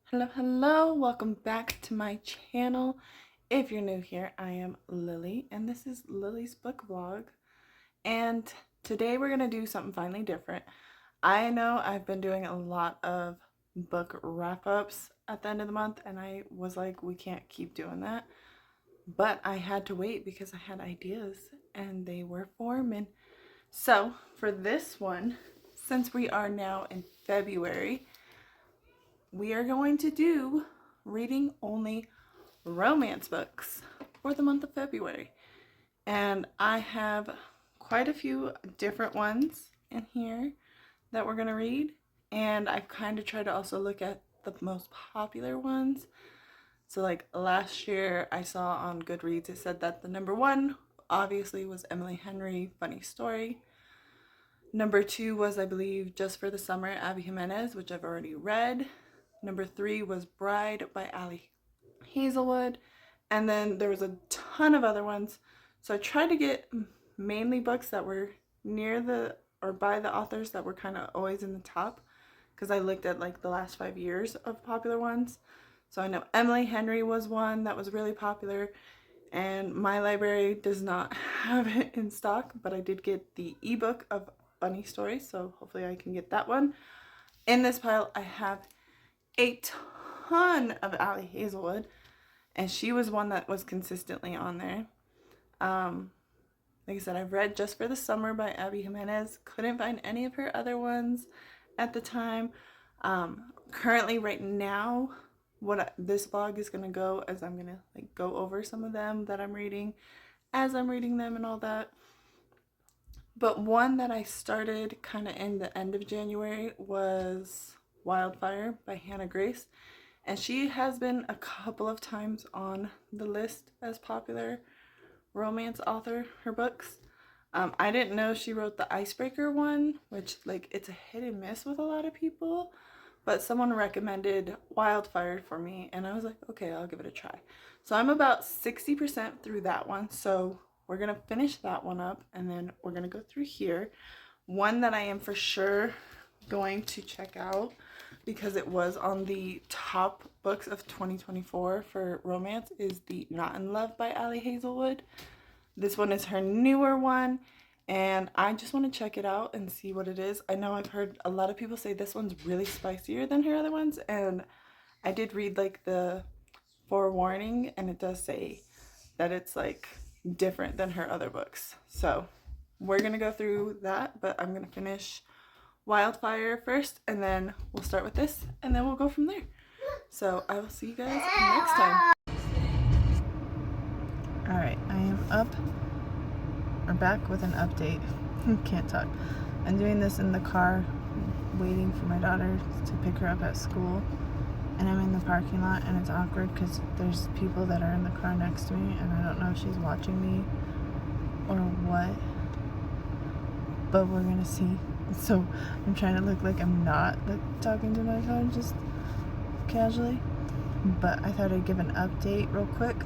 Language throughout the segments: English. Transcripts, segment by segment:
Hello, welcome back to my channel. If you're new here, I am Lily, and this is Lily's book vlog. And today we're gonna do something finally different. I know I've been doing a lot of book wrap-ups at the end of the month, and I was like, we can't keep doing that. But I had to wait because I had ideas, and they were forming. So for this one, since we are now in February, we are going to do reading only romance books for the month of February. And I have quite a few different ones in here that we're going to read. And I've kind of tried to also look at the most popular ones. So like last year I saw on Goodreads, it said that the number one obviously was Emily Henry, Funny Story. Number two was, I believe, Just for the Summer, Abby Jimenez, which I've already read. Number three was Bride by Ali Hazelwood. And then there was a ton of other ones. So I tried to get mainly books that were near the, or by the authors that were kind of always in the top. Because I looked at like the last 5 years of popular ones. So I know Emily Henry was one that was really popular. And my library does not have it in stock. But I did get the ebook of Funny Story. So hopefully I can get that one. In this pile I have a ton of Ali Hazelwood, and she was one that was consistently on there. Like I said, I've read Just for the Summer by Abby Jimenez. Couldn't find any of her other ones at the time. Currently, right now, this vlog is gonna go as I'm gonna like go over some of them that I'm reading as I'm reading them and all that. But one that I started kind of in the end of January was Wildfire by Hannah Grace, and she has been a couple of times on the list as popular romance author, her books. I didn't know she wrote the Icebreaker one, which like it's a hit and miss with a lot of people, but someone recommended Wildfire for me and I was like, okay, I'll give it a try. So I'm about 60% through that one, so we're gonna finish that one up and then we're gonna go through here. One that I am for sure going to check out because it was on the top books of 2024 for romance is the Not in Love by Ali Hazelwood. This one is her newer one and I just want to check it out and see what it is. I know I've heard a lot of people say this one's really spicier than her other ones, and I did read like the forewarning and it does say that it's like different than her other books. So we're gonna go through that, but I'm gonna finish Wildfire first and then we'll start with this and then we'll go from there. So I will see you guys next time. Alright, I am back with an update. Can't talk. I'm doing this in the car waiting for my daughter to pick her up at school, and I'm in the parking lot and it's awkward because there's people that are in the car next to me and I don't know if she's watching me or what, but we're gonna see. So I'm trying to look like I'm not like talking to my phone just casually, but I thought I'd give an update real quick.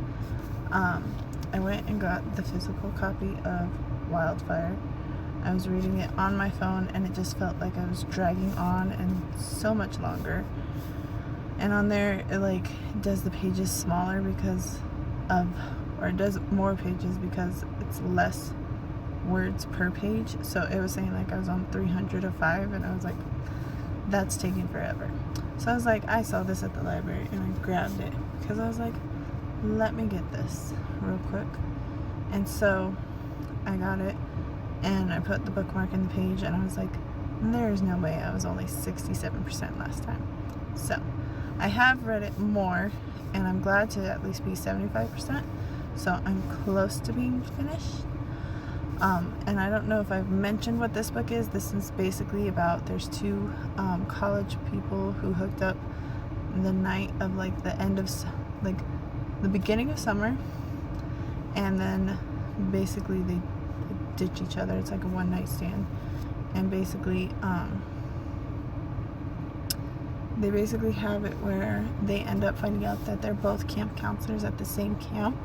I went and got the physical copy of Wildfire. I was reading it on my phone and it just felt like I was dragging on and so much longer. And on there it like does the pages smaller because of, or it does more pages because it's less words per page. So it was saying like I was on 305 and I was like, that's taking forever. So I was like, I saw this at the library and I grabbed it because I was like, let me get this real quick. And so I got it and I put the bookmark in the page and I was like, there's no way I was only 67% last time. So I have read it more and I'm glad to at least be 75%. So I'm close to being finished. And I don't know if I've mentioned what this book is. This is basically about, there's two college people who hooked up the night of like the end of, like the beginning of summer, and then basically they ditch each other. It's like a one night stand, and basically they basically have it where they end up finding out that they're both camp counselors at the same camp,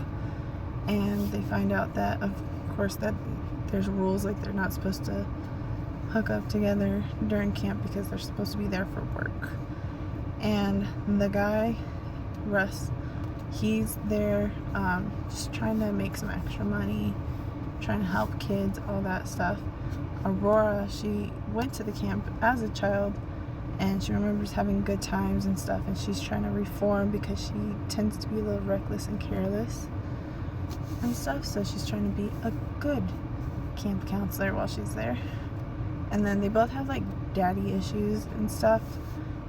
and they find out that of course that there's rules, like they're not supposed to hook up together during camp because they're supposed to be there for work. And the guy, Russ, he's there just trying to make some extra money, trying to help kids, all that stuff. Aurora, she went to the camp as a child, and she remembers having good times and stuff, and she's trying to reform because she tends to be a little reckless and careless and stuff, so she's trying to be a good camp counselor while she's there. And then they both have like daddy issues and stuff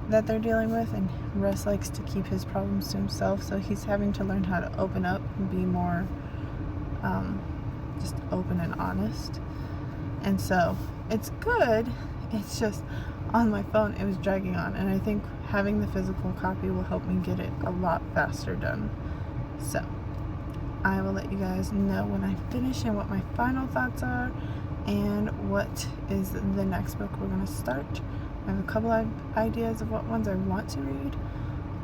that they're dealing with, and Russ likes to keep his problems to himself, so he's having to learn how to open up and be more just open and honest. And so it's good, it's just on my phone it was dragging on, and I think having the physical copy will help me get it a lot faster done. So I will let you guys know when I finish and what my final thoughts are and what is the next book we're going to start. I have a couple of ideas of what ones I want to read,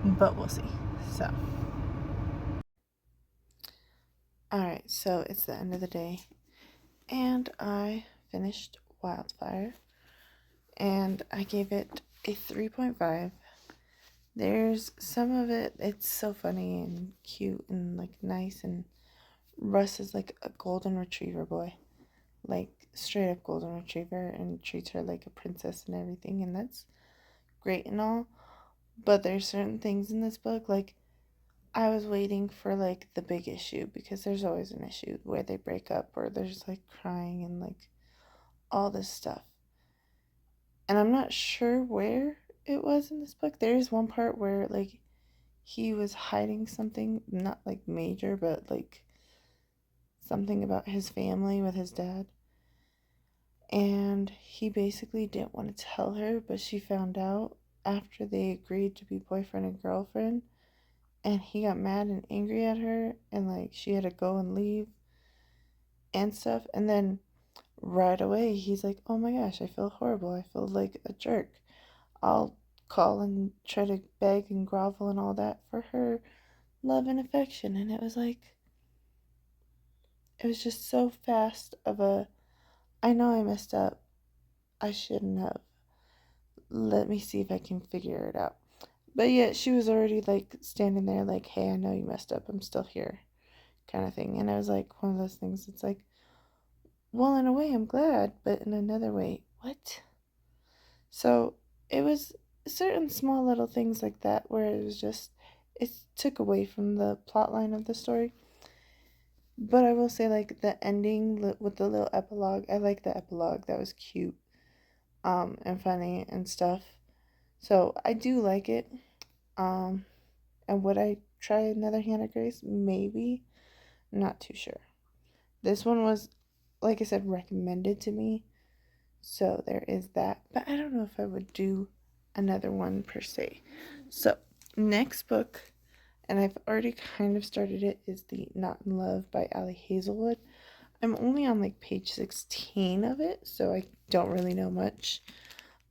but we'll see. So alright, so it's the end of the day, and I finished Wildfire, and I gave it a 3.5. There's some of it, it's so funny and cute and like nice, and Russ is like a golden retriever boy, like straight up golden retriever, and treats her like a princess and everything, and that's great and all. But there's certain things in this book, like I was waiting for like the big issue, because there's always an issue where they break up or there's like crying and like all this stuff. And I'm not sure where it was in this book. There is one part where like he was hiding something, not like major, but like something about his family with his dad. And he basically didn't want to tell her, but she found out after they agreed to be boyfriend and girlfriend. And he got mad and angry at her, and like she had to go and leave and stuff. And then right away he's like, oh my gosh, I feel horrible, I feel like a jerk, I'll call and try to beg and grovel and all that for her love and affection. And it was like, it was just so fast of a, I know I messed up, I shouldn't have, let me see if I can figure it out. But yet she was already like standing there like, hey, I know you messed up, I'm still here, kind of thing. And I was like, one of those things, it's like, well, in a way I'm glad, but in another way, what? So it was certain small little things like that where it was just, it took away from the plot line of the story. But I will say, like, the ending with the little epilogue, I like the epilogue, that was cute and funny and stuff. So I do like it. And would I try another Hannah Grace? Maybe. Not too sure. This one was, like I said, recommended to me, so there is that. But I don't know if I would do another one per se. So next book, and I've already kind of started it, is the Not in Love by Ali Hazelwood. I'm only on like page 16 of it, so I don't really know much.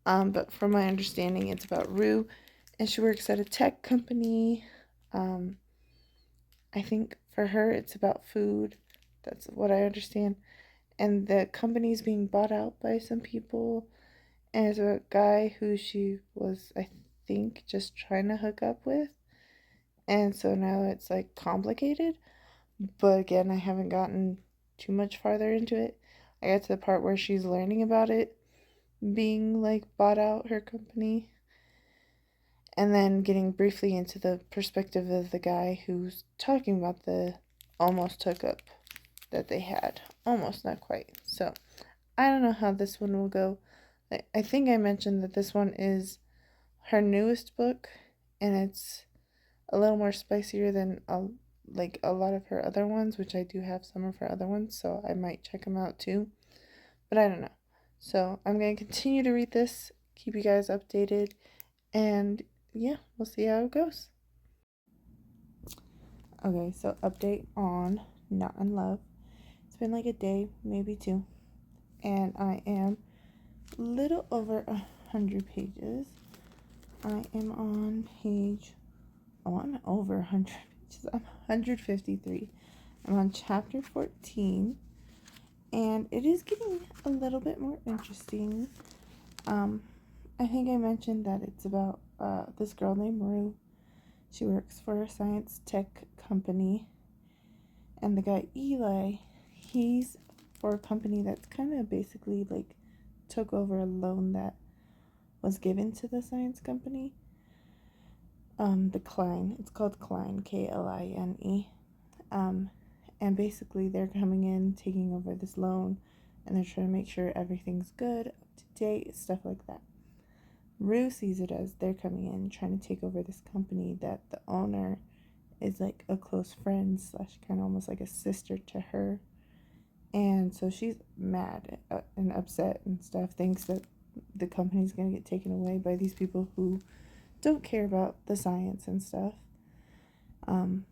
But from my understanding, it's about Rue, and she works at a tech company. I think for her it's about food. That's what I understand. And the company's being bought out by some people. And it's a guy who she was, I think, just trying to hook up with. And so now it's like complicated. But again, I haven't gotten too much farther into it. I got to the part where she's learning about it being like bought out, her company. And then getting briefly into the perspective of the guy who's talking about the almost hookup that they had. Almost, not quite. So I don't know how this one will go. I think I mentioned that this one is her newest book, and it's a little more spicier than a lot of her other ones, which I do have some of her other ones, so I might check them out too. But I don't know. So I'm going to continue to read this, keep you guys updated, and yeah, we'll see how it goes. Okay, so update on Not in Love. It's been like a day, maybe two, and I am a little over 100 pages. I am on page, I'm over 100 pages. I'm 153. I'm on chapter 14, And it is getting a little bit more interesting. I think I mentioned that it's about this girl named Rue. She works for a science tech company. And the guy Eli, he's for a company that's kind of basically like took over a loan that was given to the science company. The Klein, it's called Klein, Kline. And basically they're coming in, taking over this loan, and they're trying to make sure everything's good, up to date, stuff like that. Rue sees it as they're coming in, trying to take over this company that the owner is like a close friend slash kind of almost like a sister to her. And so she's mad and upset and stuff, thinks that the company's going to get taken away by these people who don't care about the science and stuff. And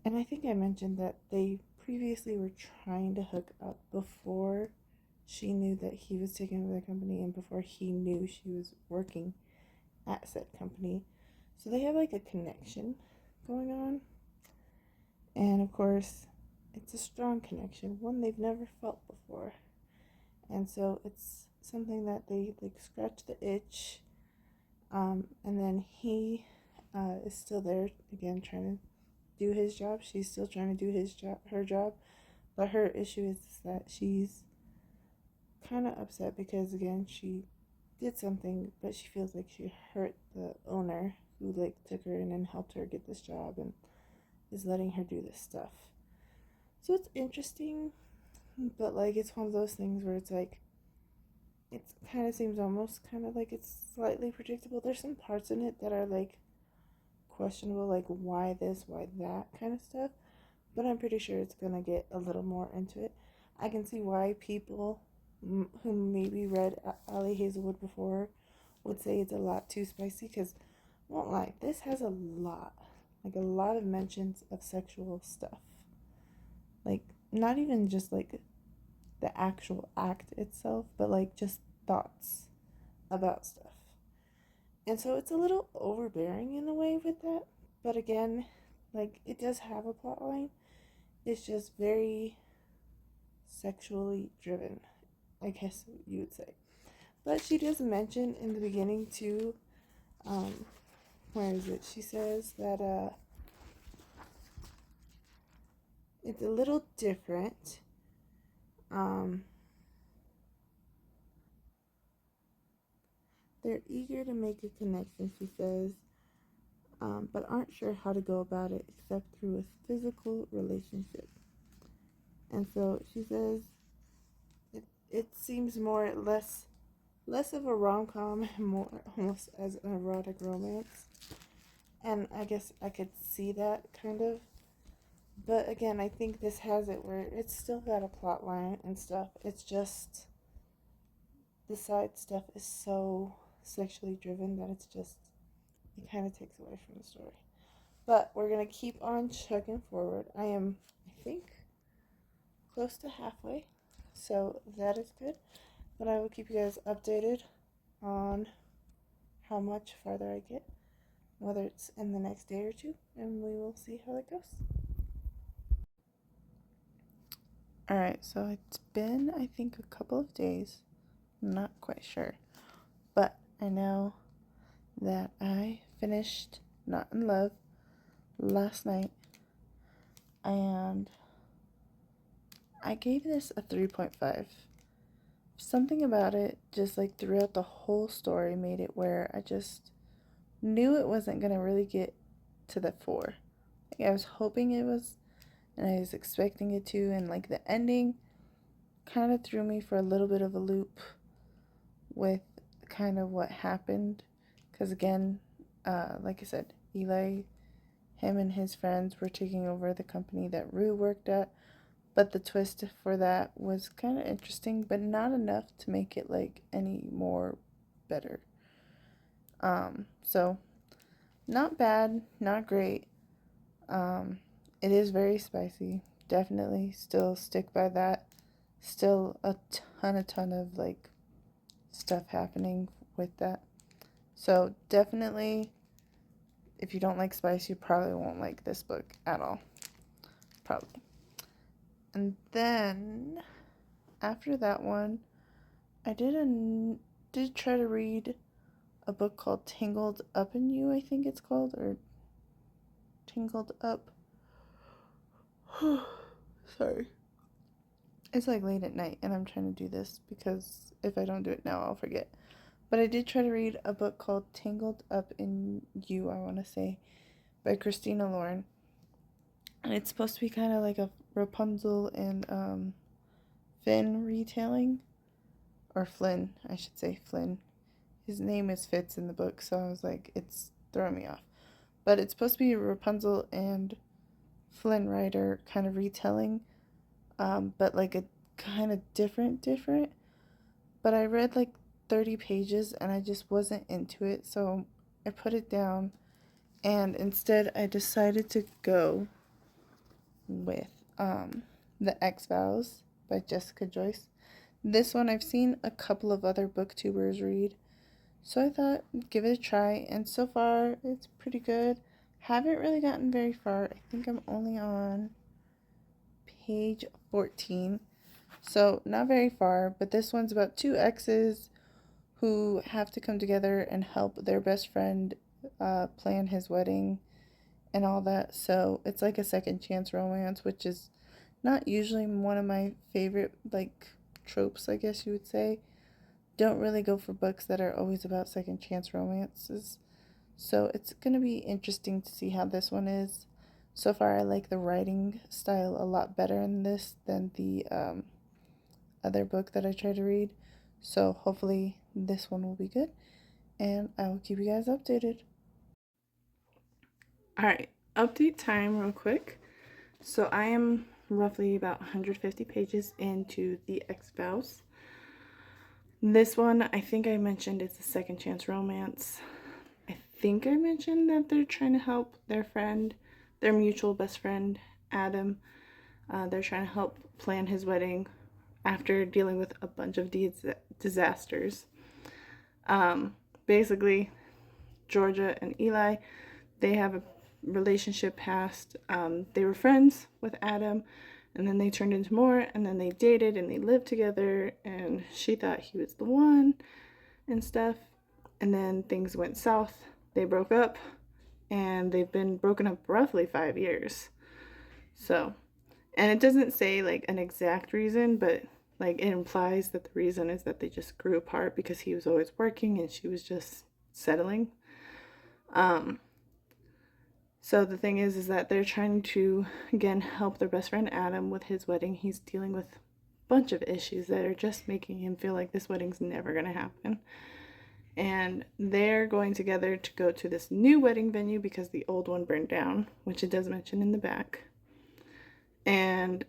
I think I mentioned that they previously were trying to hook up before she knew that he was taking over the company and before he knew she was working at said company. So they have like a connection going on. And of course, it's a strong connection, one they've never felt before. And so it's something that they like scratch the itch. And then he is still there again trying to do his job. She's still trying to do her job. But her issue is that she's kind of upset because again she did something, but she feels like she hurt the owner who like took her in and helped her get this job and is letting her do this stuff. So it's interesting, but like it's one of those things where it's like it kind of seems almost kind of like it's slightly predictable. There's some parts in it that are like questionable, like why this, why that kind of stuff. But I'm pretty sure it's gonna get a little more into it. I can see why people who maybe read Ali Hazelwood before would say it's a lot too spicy, because I won't lie, this has a lot of mentions of sexual stuff. Like, not even just like the actual act itself, but like just thoughts about stuff. And so it's a little overbearing in a way with that. But again, like it does have a plot line. It's just very sexually driven, I guess you would say. But she does mention in the beginning too, where is it? She says that it's a little different. They're eager to make a connection, she says, but aren't sure how to go about it except through a physical relationship. And so she says it seems less of a rom-com, more almost as an erotic romance. And I guess I could see that kind of. But again, I think this has it where it's still got a plot line and stuff. It's just the side stuff is so sexually driven that it's just it kind of takes away from the story. But we're gonna keep on chugging forward. I am, I think, close to halfway, so that is good. But I will keep you guys updated on how much farther I get, whether it's in the next day or two, and we will see how that goes. Alright, so it's been, I think, a couple of days. I'm not quite sure. But I know that I finished Not in Love last night, and I gave this a 3.5. Something about it, just like throughout the whole story, made it where I just knew it wasn't going to really get to the 4. Like, I was hoping it was, and I was expecting it to, and like the ending kind of threw me for a little bit of a loop with kind of what happened. Because again, like I said, Eli, him and his friends were taking over the company that Rue worked at. But the twist for that was kind of interesting, but not enough to make it like any more better. So not bad, not great. It is very spicy. Definitely still stick by that. Still a ton of like stuff happening with that. So definitely, if you don't like spice, you probably won't like this book at all. Probably. And then after that one, I did try to read a book called Tangled Up in You, I think it's called, or Tangled Up. Sorry. It's like late at night and I'm trying to do this because if I don't do it now, I'll forget. But I did try to read a book called Tangled Up in You, I want to say, by Christina Lauren. And it's supposed to be kind of like a Rapunzel and Finn retelling. Or Flynn, I should say Flynn. His name is Fitz in the book, so I was like, it's throwing me off. But it's supposed to be Rapunzel and Flynn Rider kind of retelling, but like a kind of different. But I read like 30 pages and I just wasn't into it, so I put it down. And instead, I decided to go with The X-Files by Jessica Joyce. This one I've seen a couple of other booktubers read, so I thought give it a try, and so far it's pretty good. Haven't really gotten very far. I think I'm only on page 14, so not very far, but this one's about two exes who have to come together and help their best friend plan his wedding and all that. So it's like a second chance romance, which is not usually one of my favorite like tropes, I guess you would say. Don't really go for books that are always about second chance romances. So it's going to be interesting to see how this one is. So far, I like the writing style a lot better in this than the other book that I tried to read. So hopefully this one will be good, and I will keep you guys updated. Alright, update time real quick. So I am roughly about 150 pages into The X-Files. This one, I think I mentioned it's a second chance romance. I think I mentioned that they're trying to help their friend, their mutual best friend, Adam. They're trying to help plan his wedding after dealing with a bunch of disasters. Basically, Georgia and Eli, they have a relationship past. They were friends with Adam, and then they turned into more, and then they dated and they lived together, and she thought he was the one and stuff. And then things went south. They broke up, and they've been broken up roughly 5 years. So, and it doesn't say like an exact reason, but like it implies that the reason is that they just grew apart because he was always working and she was just settling. So the thing is that they're trying to, again, help their best friend Adam with his wedding. He's dealing with a bunch of issues that are just making him feel like this wedding's never going to happen. And they're going together to go to this new wedding venue because the old one burned down, which it does mention in the back. And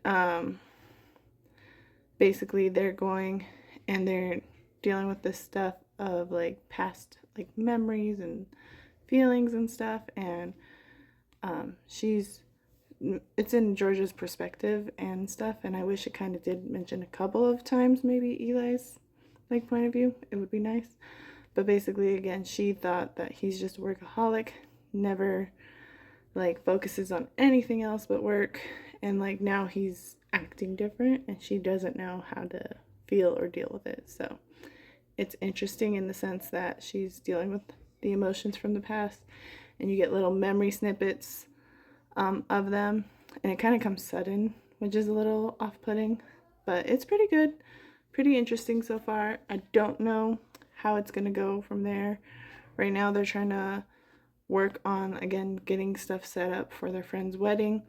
basically they're going and they're dealing with this stuff of like past like memories and feelings and stuff, and it's in Georgia's perspective and stuff, and I wish it kind of did mention a couple of times maybe Eli's like point of view. It would be nice. But basically, again, she thought that he's just a workaholic, never like focuses on anything else but work, and like now he's acting different and she doesn't know how to feel or deal with it. So it's interesting in the sense that she's dealing with the emotions from the past, and you get little memory snippets of them, and it kind of comes sudden, which is a little off-putting, but it's pretty good, pretty interesting so far. I don't know how it's gonna go from there. Right now they're trying to work on, again, getting stuff set up for their friend's wedding,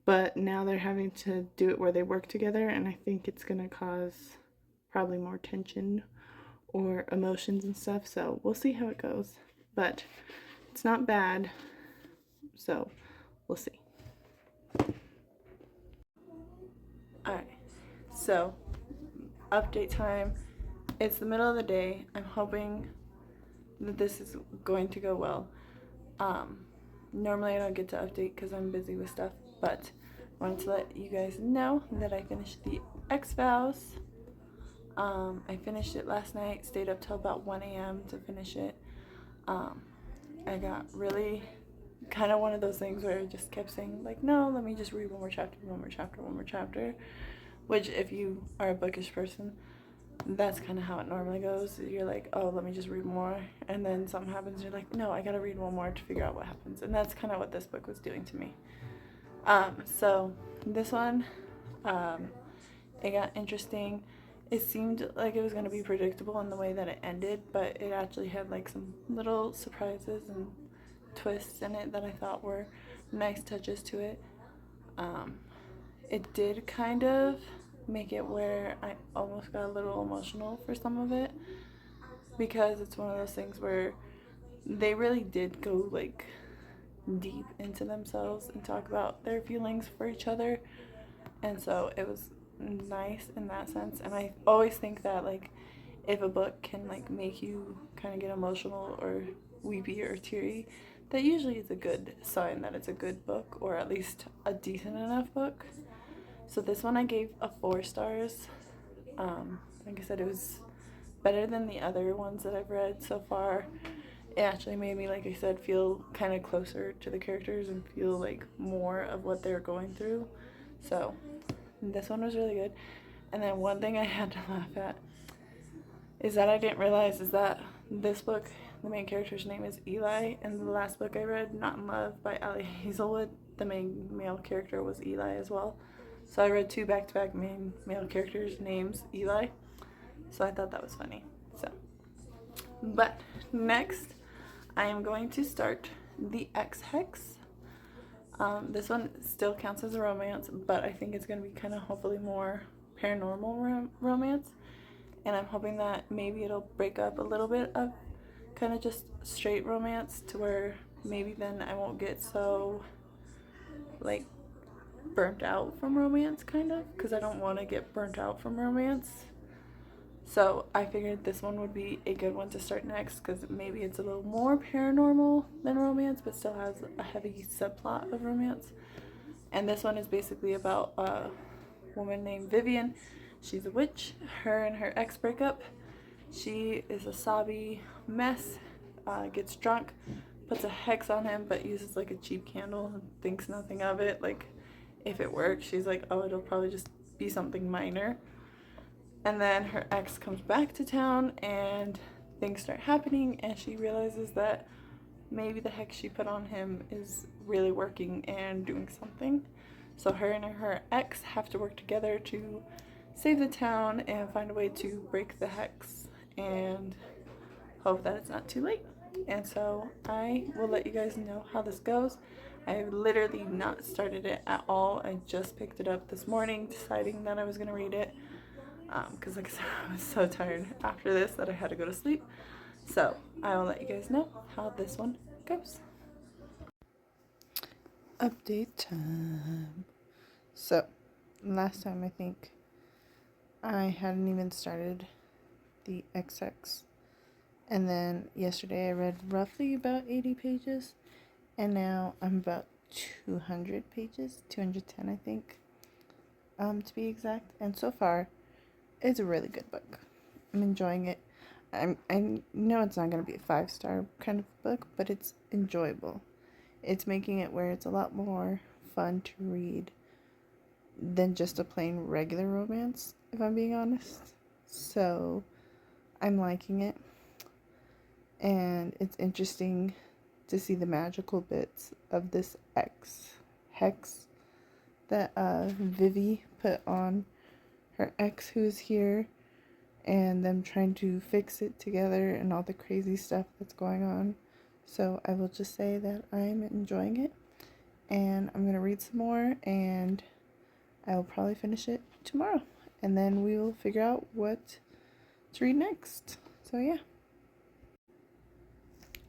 but now they're having to do it where they work together, and I think it's gonna cause probably more tension or emotions and stuff, so we'll see how it goes. But it's not bad, so we'll see. Alright, so update time. It's the middle of the day. I'm hoping that this is going to go well. Normally I don't get to update because I'm busy with stuff, but I wanted to let you guys know that I finished The X-Files. I finished it last night, stayed up till about 1 a.m. to finish it. I got really kind of one of those things where I just kept saying like, no, let me just read one more chapter, which if you are a bookish person, that's kind of how it normally goes. You're like, oh, let me just read more, and then something happens, you're like, no, I gotta read one more to figure out what happens. And that's kind of what this book was doing to me. So this one, it got interesting. It seemed like it was going to be predictable in the way that it ended, but it actually had like some little surprises and twists in it that I thought were nice touches to it. It did kind of make it where I almost got a little emotional for some of it, because it's one of those things where they really did go like deep into themselves and talk about their feelings for each other. And so it was nice in that sense. And I always think that like if a book can like make you kind of get emotional or weepy or teary, that usually is a good sign that it's a good book, or at least a decent enough book. So this one I gave a 4 stars. Like I said, it was better than the other ones that I've read so far. It actually made me, like I said, feel kind of closer to the characters and feel like more of what they're going through. So this one was really good. And then one thing I had to laugh at is that I didn't realize is that this book, the main character's name is Eli, and the last book I read, Not in Love by Ali Hazelwood, the main male character was Eli as well. So I read 2 back-to-back main male characters' names Eli. So I thought that was funny. So, but next, I am going to start the X Hex. This one still counts as a romance, but I think it's going to be kind of hopefully more paranormal romance. And I'm hoping that maybe it'll break up a little bit of kind of just straight romance, to where maybe then I won't get so like burnt out from romance, kind of, because I don't want to get burnt out from romance. So I figured this one would be a good one to start next, because maybe it's a little more paranormal than romance, but still has a heavy subplot of romance. And this one is basically about a woman named Vivian. She's a witch. Her and her ex break up. She is a sobby mess, gets drunk, puts a hex on him, but uses like a cheap candle and thinks nothing of it. Like, if it works, she's like, oh, it'll probably just be something minor. And then her ex comes back to town and things start happening, and she realizes that maybe the hex she put on him is really working and doing something. So her and her ex have to work together to save the town and find a way to break the hex and hope that it's not too late. And so I will let you guys know how this goes. I have literally not started it at all. I just picked it up this morning, deciding that I was going to read it. Because like I said, I was so tired after this that I had to go to sleep. So I will let you guys know how this one goes. Update time. So last time I think I hadn't even started the XX. And then yesterday I read roughly about 80 pages. And now I'm about 200 pages, 210 I think, to be exact. And so far, it's a really good book. I'm enjoying it. I know it's not going to be a 5-star kind of book, but it's enjoyable. It's making it where it's a lot more fun to read than just a plain regular romance, if I'm being honest. So I'm liking it. And it's interesting to see the magical bits of this hex that Vivi put on her ex who's here, and them trying to fix it together and all the crazy stuff that's going on. So I will just say that I'm enjoying it, and I'm going to read some more, and I will probably finish it tomorrow, and then we will figure out what to read next. So yeah.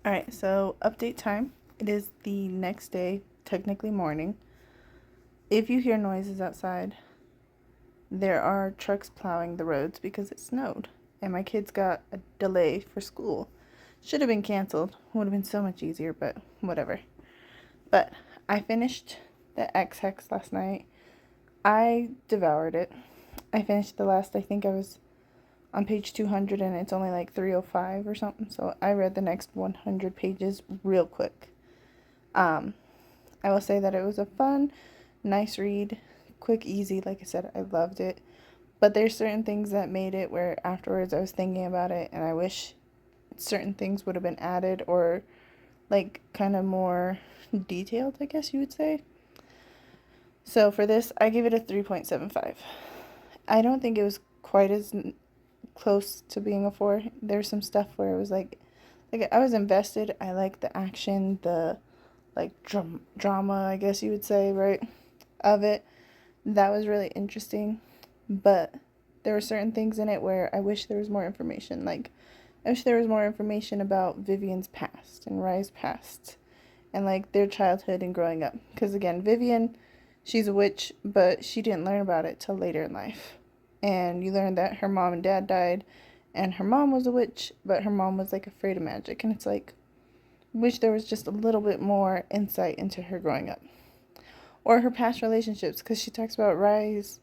Alright, so update time. It is the next day, technically morning. If you hear noises outside, there are trucks plowing the roads because it snowed, and my kids got a delay for school. Should have been canceled. Would have been so much easier, but whatever. But I finished the X Hex last night. I devoured it. I finished the last, I think I was on page 200, and it's only like 305 or something, so I read the next 100 pages real quick. I will say that it was a fun, nice read, quick, easy. Like I said, I loved it. But there's certain things that made it where afterwards I was thinking about it and I wish certain things would have been added or like kind of more detailed, I guess you would say. So for this, I give it a 3.75. I don't think it was quite as close to being a 4. There's some stuff where it was like I was invested. I liked the action, the like drama, I guess you would say, right, of it. That was really interesting. But there were certain things in it where I wish there was more information. Like, I wish there was more information about Vivian's past and Rye's past and like their childhood and growing up. Because again, Vivian, she's a witch, but she didn't learn about it till later in life. And you learn that her mom and dad died, and her mom was a witch, but her mom was like afraid of magic. And it's like, wish there was just a little bit more insight into her growing up. Or her past relationships, because she talks about Rise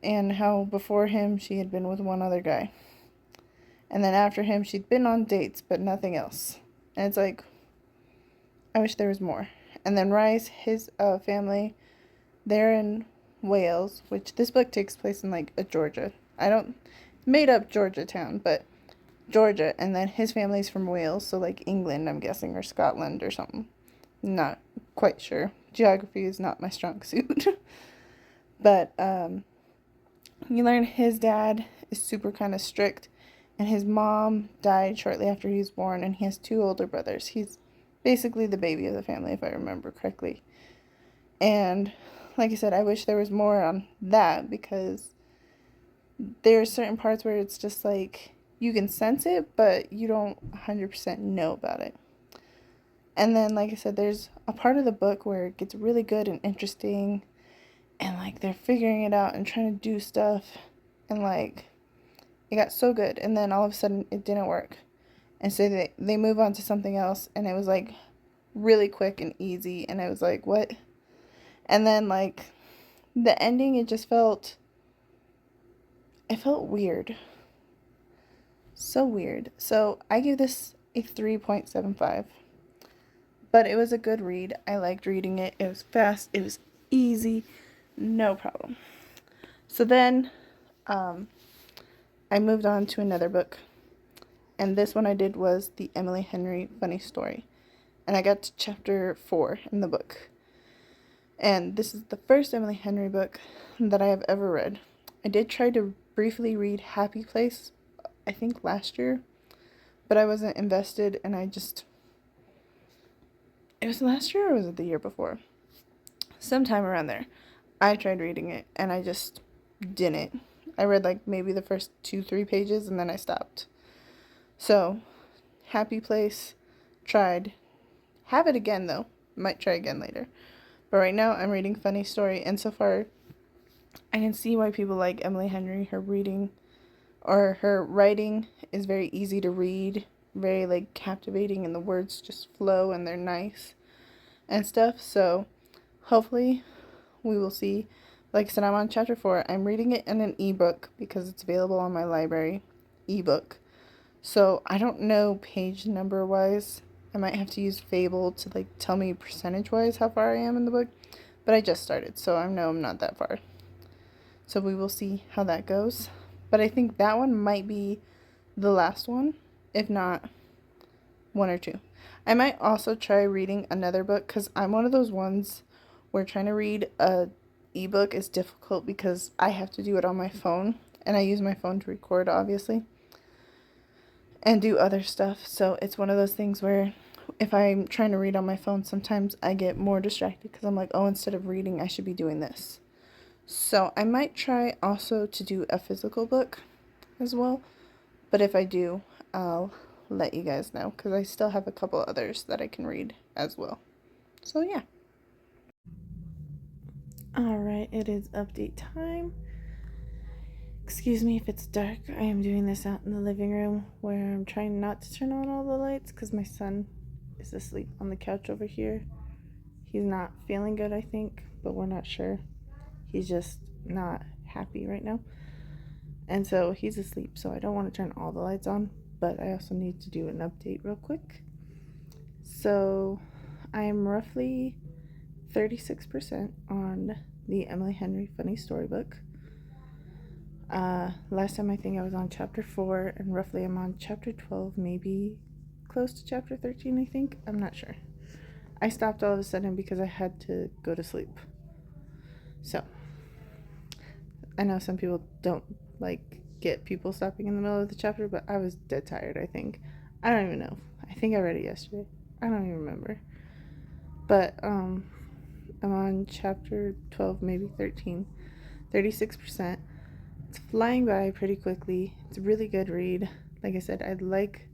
and how before him she had been with one other guy. And then after him she'd been on dates, but nothing else. And it's like, I wish there was more. And then Rise, his family, they're in Wales, which this book takes place in like a Georgia. I don't made up Georgia town, but Georgia, and then his family's from Wales, so like England, I'm guessing, or Scotland or something. Not quite sure. Geography is not my strong suit. But you learn his dad is super kind of strict, and his mom died shortly after he was born, and he has 2 older brothers. He's basically the baby of the family, if I remember correctly. And like I said, I wish there was more on that, because there are certain parts where it's just like you can sense it, but you don't 100% know about it. And then, like I said, there's a part of the book where it gets really good and interesting, and like they're figuring it out and trying to do stuff, and like it got so good, and then all of a sudden it didn't work, and so they move on to something else, and it was like really quick and easy, and I was like, what? And then like the ending, it felt weird. So weird. So I give this a 3.75. But it was a good read. I liked reading it. It was fast. It was easy. No problem. So then I moved on to another book. And this one I did was the Emily Henry Funny Story. And I got to chapter 4 in the book. And this is the first Emily Henry book that I have ever read. I did try to briefly read Happy Place, I think last year. But I wasn't invested, and it was last year or was it the year before? Sometime around there. I tried reading it and I just didn't. I read like maybe the first 2-3 pages and then I stopped. So, Happy Place, tried. Have it again though. Might try again later. But right now I'm reading Funny Story, and so far I can see why people like Emily Henry. Her writing is very easy to read, very like captivating, and the words just flow and they're nice and stuff. So hopefully we will see. Like I said, I'm on chapter 4. I'm reading it in an ebook because it's available on my library ebook. So I don't know page number wise. I might have to use Fable to like tell me percentage wise how far I am in the book. But I just started, so I know I'm not that far. So we will see how that goes. But I think that one might be the last one, if not 1 or 2. I might also try reading another book, because I'm one of those ones where trying to read a ebook is difficult because I have to do it on my phone, and I use my phone to record, obviously, and do other stuff. So it's one of those things where if I'm trying to read on my phone, sometimes I get more distracted because I'm like, oh, instead of reading, I should be doing this. So I might try also to do a physical book as well. But if I do, I'll let you guys know, because I still have a couple others that I can read as well. So yeah. Alright, it is update time. Excuse me if it's dark. I am doing this out in the living room where I'm trying not to turn on all the lights because my son is asleep on the couch over here. He's not feeling good, I think, but we're not sure. He's just not happy right now. And so he's asleep, so I don't want to turn all the lights on, but I also need to do an update real quick. So I am roughly 36% on the Emily Henry Funny Storybook. Last time I think I was on chapter 4, and roughly I'm on chapter 12, maybe close to chapter 13, I think. I'm not sure. I stopped all of a sudden because I had to go to sleep. So, I know some people don't like get people stopping in the middle of the chapter, but I was dead tired, I think. I don't even know. I think I read it yesterday. I don't even remember. But I'm on chapter 12, maybe 13. 36%. It's flying by pretty quickly. It's a really good read. Like I said, I like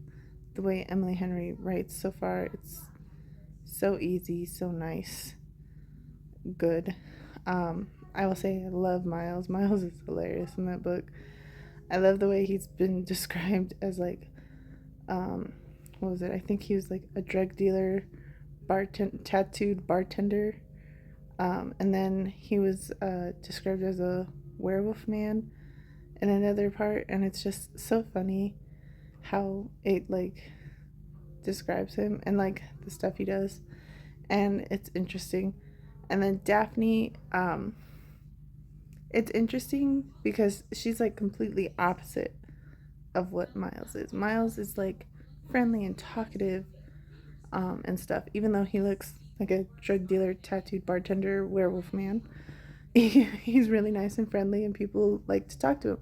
the way Emily Henry writes so far. It's so easy, so nice, good. I will say I love Miles. Miles is hilarious in that book. I love the way he's been described as like, what was it? I think he was like a drug dealer, tattooed bartender, and then he was described as a werewolf man in another part, and it's just so funny how it like describes him and like the stuff he does, and it's interesting. And then Daphne, it's interesting because she's like completely opposite of what Miles is. Miles is like friendly and talkative, and stuff, even though he looks like a drug dealer, tattooed bartender, werewolf man. He's really nice and friendly, and people like to talk to him.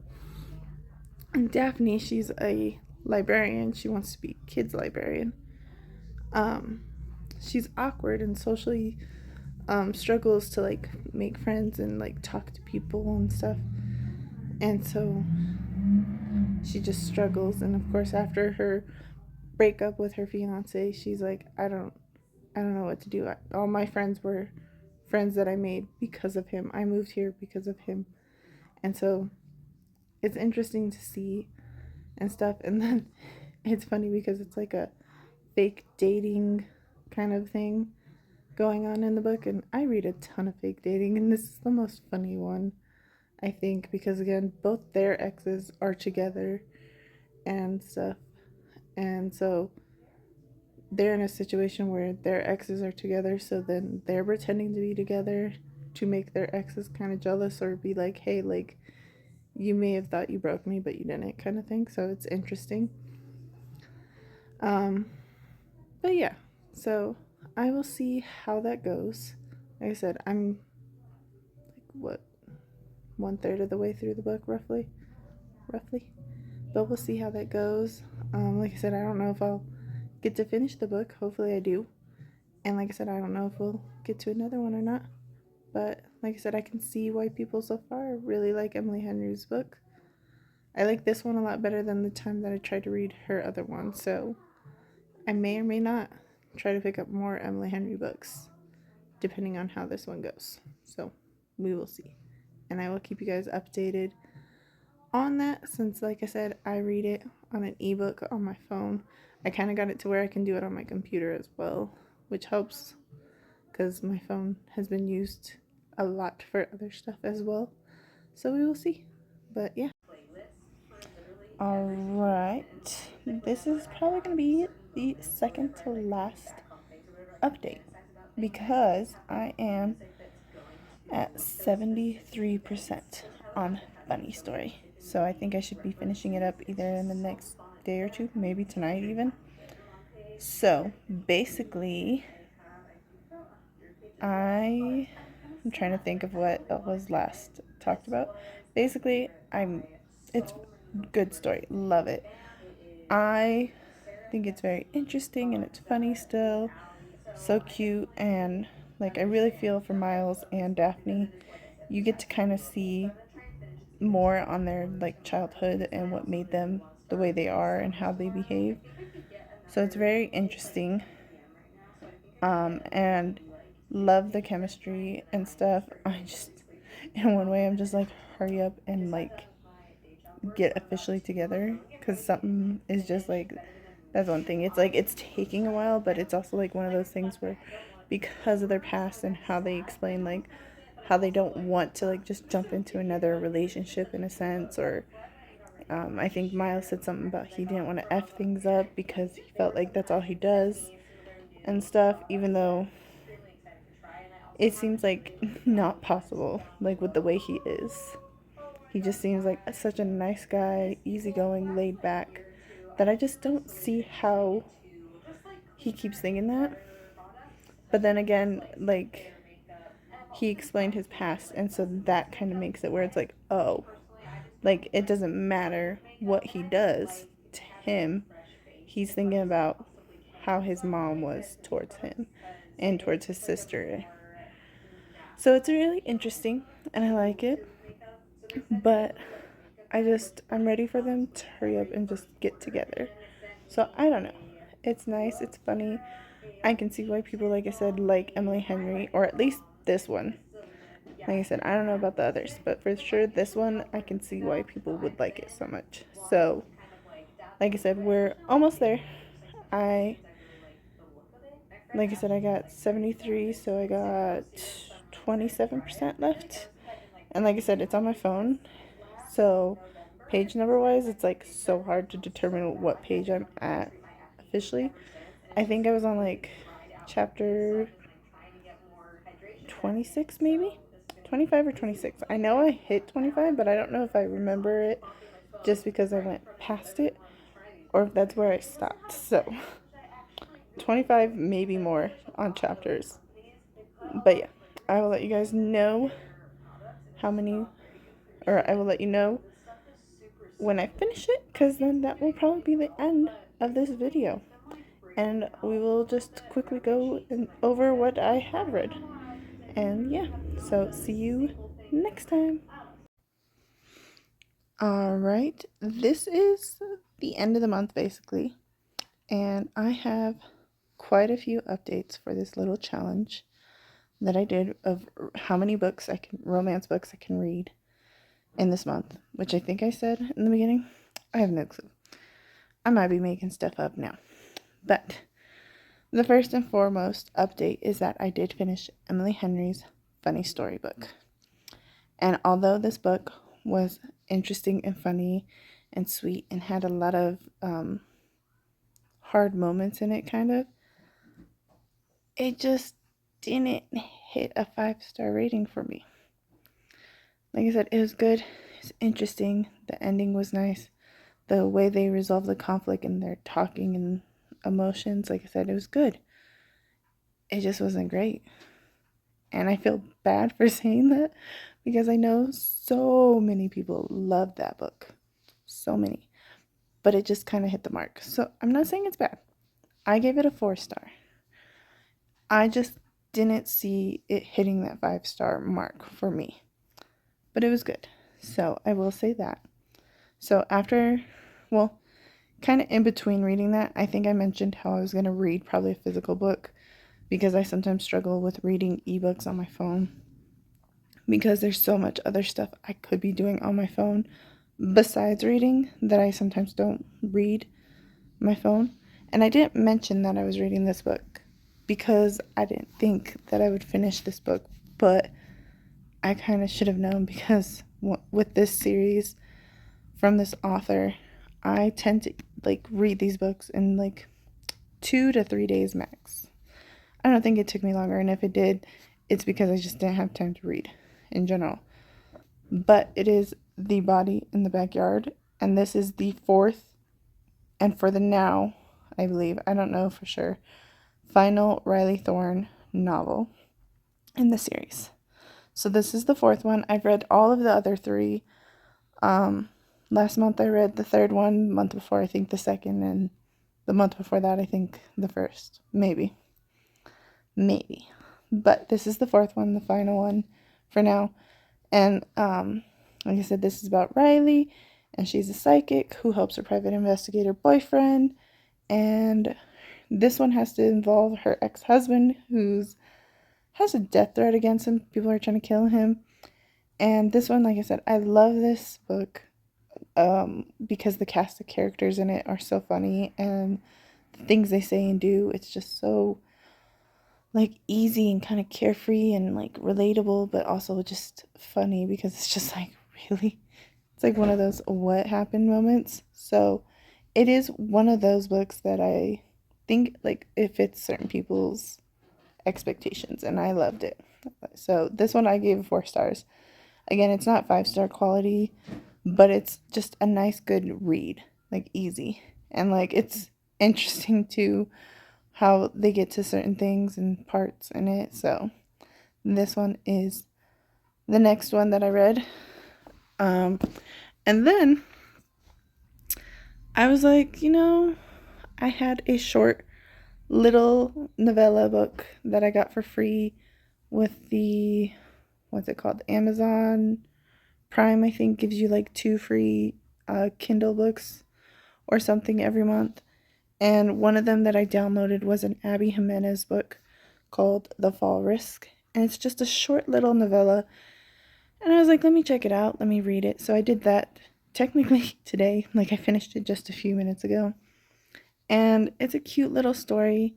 And Daphne, she's a librarian. She wants to be a kids librarian. Um, she's awkward and socially struggles to like make friends and like talk to people and stuff. And so she just struggles. And of course, after her breakup with her fiance, she's like, I don't know what to do. All my friends were friends that I made because of him. I moved here because of him. And so it's interesting to see and stuff. And then it's funny because it's like a fake dating kind of thing going on in the book. And I read a ton of fake dating, and this is the most funny one, I think, because again, both their exes are together and stuff. And so they're in a situation where their exes are together, so then they're pretending to be together to make their exes kind of jealous or be like, hey, like, you may have thought you broke me, but you didn't, kind of thing. So it's interesting. Um, but yeah, so I will see how that goes. Like I said, I'm like, what, 1/3 of the way through the book, roughly. But we'll see how that goes. Like I said, I don't know if I'll get to finish the book. Hopefully, I do. And like I said, I don't know if we'll get to another one or not. But like I said, I can see why people so far really like Emily Henry's book. I like this one a lot better than the time that I tried to read her other one. So I may or may not try to pick up more Emily Henry books, depending on how this one goes. So we will see. And I will keep you guys updated on that, since like I said, I read it on an ebook on my phone. I kind of got it to where I can do it on my computer as well, which helps because my phone has been used a lot for other stuff as well. So we will see. But yeah. Alright. This is probably going to be the second to last update because I am at 73% on Bunny Story. So I think I should be finishing it up either in the next day or two, maybe tonight even. So basically, I'm trying to think of what was last talked about. Basically, it's good story. Love it. I think it's very interesting and it's funny still. So cute, and like I really feel for Miles and Daphne. You get to kind of see more on their like childhood and what made them the way they are and how they behave. So it's very interesting. And love the chemistry and stuff. I just, in one way, I'm just like, hurry up and like get officially together, because something is just like, that's one thing. It's like it's taking a while, but it's also like one of those things where because of their past and how they explain like how they don't want to like just jump into another relationship in a sense, or I think Miles said something about he didn't want to F things up because he felt like that's all he does and stuff, even though it seems like not possible, like with the way he is. He just seems like such a nice guy, easygoing, laid back, that I just don't see how he keeps thinking that. But then again, like, he explained his past, and so that kind of makes it where it's like, oh, like, it doesn't matter what he does to him. He's thinking about how his mom was towards him and towards his sister. So it's really interesting, and I like it. But I'm ready for them to hurry up and just get together. So I don't know. It's nice. It's funny. I can see why people, like I said, like Emily Henry, or at least this one. Like I said, I don't know about the others, but for sure this one, I can see why people would like it so much. So, like I said, we're almost there. I, like I said, I got 73, so I got 27% left. And like I said, it's on my phone. So, page number wise, it's like so hard to determine what page I'm at officially. I think I was on like chapter 26, maybe 25 or 26. I know I hit 25, but I don't know if I remember it just because I went past it or if that's where I stopped. So 25, maybe more on chapters. But yeah, I will let you guys know how many, or I will let you know when I finish it, because then that will probably be the end of this video. And we will just quickly go over what I have read. And yeah, so see you next time. Alright, this is the end of the month basically, and I have quite a few updates for this little challenge that I did of how many romance books I can read in this month, which I think I said in the beginning. I have no clue. I might be making stuff up now. But the first and foremost update is that I did finish Emily Henry's Funny Story book. And although this book was interesting and funny and sweet and had a lot of hard moments in it, kind of, it just didn't hit a 5-star rating for me. Like I said, it was good, it's interesting, the ending was nice, the way they resolved the conflict and their talking and emotions, like I said, it was good. It just wasn't great. And I feel bad for saying that because I know so many people love that book. So many. But it just kind of hit the mark. So I'm not saying it's bad. I gave it a 4-star. I just didn't see it hitting that 5-star mark for me. But it was good. So I will say that. So after, well, kind of in between reading that, I think I mentioned how I was going to read probably a physical book because I sometimes struggle with reading ebooks on my phone because there's so much other stuff I could be doing on my phone besides reading that I sometimes don't read my phone. And I didn't mention that I was reading this book because I didn't think that I would finish this book, but I kind of should have known because with this series from this author, I tend to like read these books in like 2 to 3 days max. I don't think it took me longer, and if it did, it's because I just didn't have time to read in general. But it is The Body in the Backyard, and this is the 4th, and for the now, I believe, I don't know for sure, final Riley Thorne novel in the series. So this is the 4th one. I've read all of the other 3. Last month I read the 3rd one, month before I think the 2nd, and the month before that I think the 1st. Maybe. But this is the 4th one, the final one for now. And like I said, this is about Riley, and she's a psychic who helps her private investigator boyfriend. And this one has to involve her ex-husband who has a death threat against him. People are trying to kill him. And this one, like I said, I love this book because the cast of characters in it are so funny, and the things they say and do, it's just so like easy and kind of carefree and like relatable, but also just funny because it's just like really, it's like one of those what happened moments. So it is one of those books that I think like it fits certain people's expectations, and I loved it. So this one I gave 4 stars. Again, it's not 5-star quality, but it's just a nice, good read, like easy. And like it's interesting too how they get to certain things and parts in it. So this one is the next one that I read. And then I was like, I had a short little novella book that I got for free with the, what's it called? Amazon Prime, I think, gives you like 2 free Kindle books or something every month. And one of them that I downloaded was an Abby Jimenez book called The Fall Risk. And it's just a short little novella. And I was like, let me check it out. Let me read it. So I did that technically today. Like, I finished it just a few minutes ago. And it's a cute little story.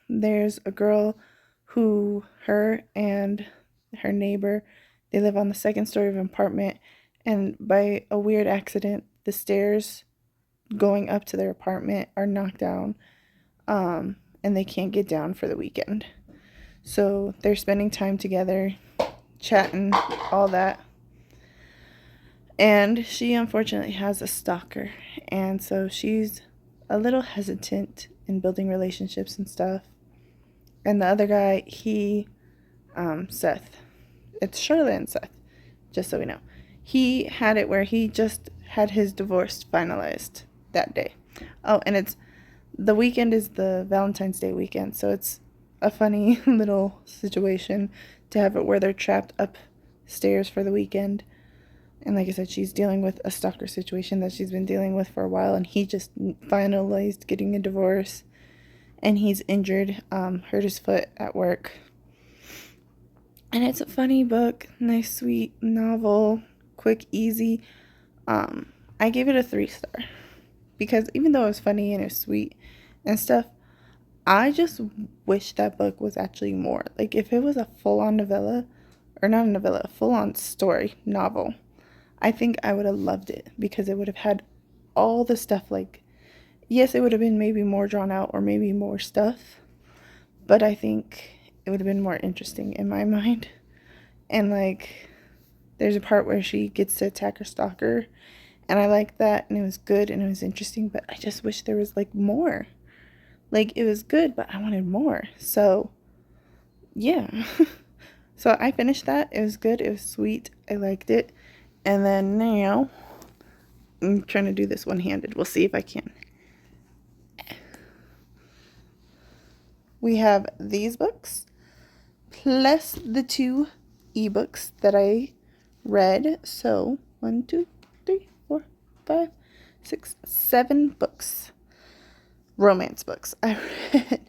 There's a girl who, her and her neighbor, they live on the 2nd story of an apartment. And by a weird accident, the stairs going up to their apartment are knocked down, and they can't get down for the weekend. So they're spending time together, chatting, all that. And she unfortunately has a stalker, and so she's a little hesitant in building relationships and stuff. And the other guy, Seth, it's Charlotte and Seth, just so we know. He had it where he just had his divorce finalized that day. Oh, and the weekend is the Valentine's Day weekend, so it's a funny little situation to have it where they're trapped upstairs for the weekend. And like I said, she's dealing with a stalker situation that she's been dealing with for a while, and he just finalized getting a divorce, and he's injured, hurt his foot at work. And it's a funny book, nice, sweet novel, quick, easy. I gave it a 3-star because even though it was funny and it was sweet and stuff, I just wish that book was actually more. Like, if it was a full-on novella, or not a novella, a full-on story, novel, I think I would have loved it because it would have had all the stuff. Like, yes, it would have been maybe more drawn out or maybe more stuff, but I think it would have been more interesting in my mind. And like, there's a part where she gets to attack her stalker, and I liked that, and it was good and it was interesting, but I just wish there was like more. Like, it was good, but I wanted more. So yeah. So I finished that. It was good, it was sweet, I liked it. And then now I'm trying to do this one-handed. We'll see if I can. We have these books plus the 2 ebooks that I read. So 1, 2, 3, 4, 5, 6, 7 books. Romance books I read.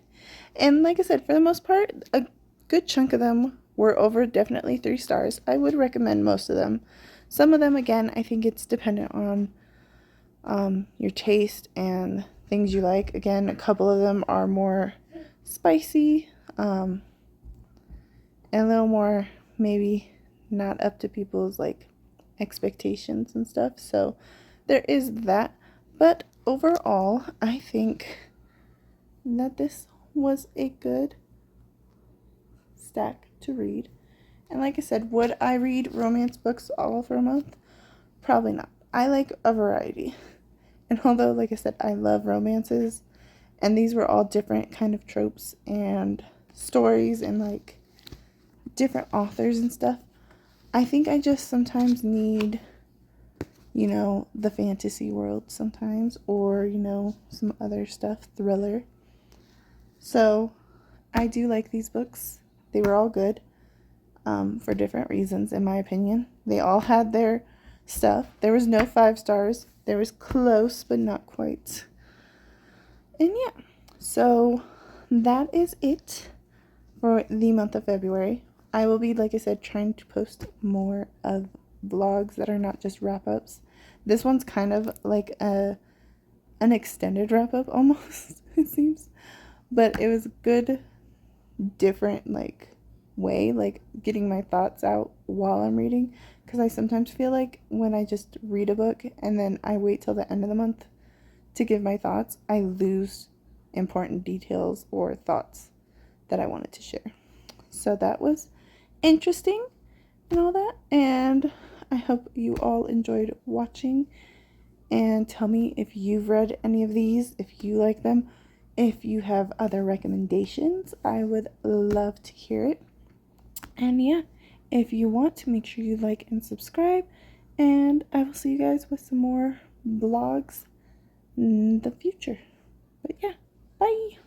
And like I said, for the most part, a good chunk of them were over definitely 3 stars. I would recommend most of them. Some of them, again, I think it's dependent on your taste and things you like. Again, a couple of them are more spicy, and a little more maybe not up to people's like expectations and stuff. So there is that. But overall, I think that this was a good stack to read. And like I said, would I read romance books all for a month? Probably not. I like a variety. And although, like I said, I love romances, and these were all different kind of tropes and stories and like different authors and stuff, I think I just sometimes need, the fantasy world sometimes, or, some other stuff, thriller. So I do like these books. They were all good. For different reasons, in my opinion. They all had their stuff. There was no 5 stars. There was close, but not quite. And yeah, so that is it for the month of February. I will be, like I said, trying to post more of vlogs that are not just wrap-ups. This one's kind of like an extended wrap-up almost, it seems. But it was good, different, way, getting my thoughts out while I'm reading, because I sometimes feel like when I just read a book and then I wait till the end of the month to give my thoughts, I lose important details or thoughts that I wanted to share. So that was interesting and all that. And I hope you all enjoyed watching. And tell me if you've read any of these, if you like them, if you have other recommendations. I would love to hear it. And yeah, if you want to, make sure you like and subscribe. And I will see you guys with some more vlogs in the future. But yeah, bye.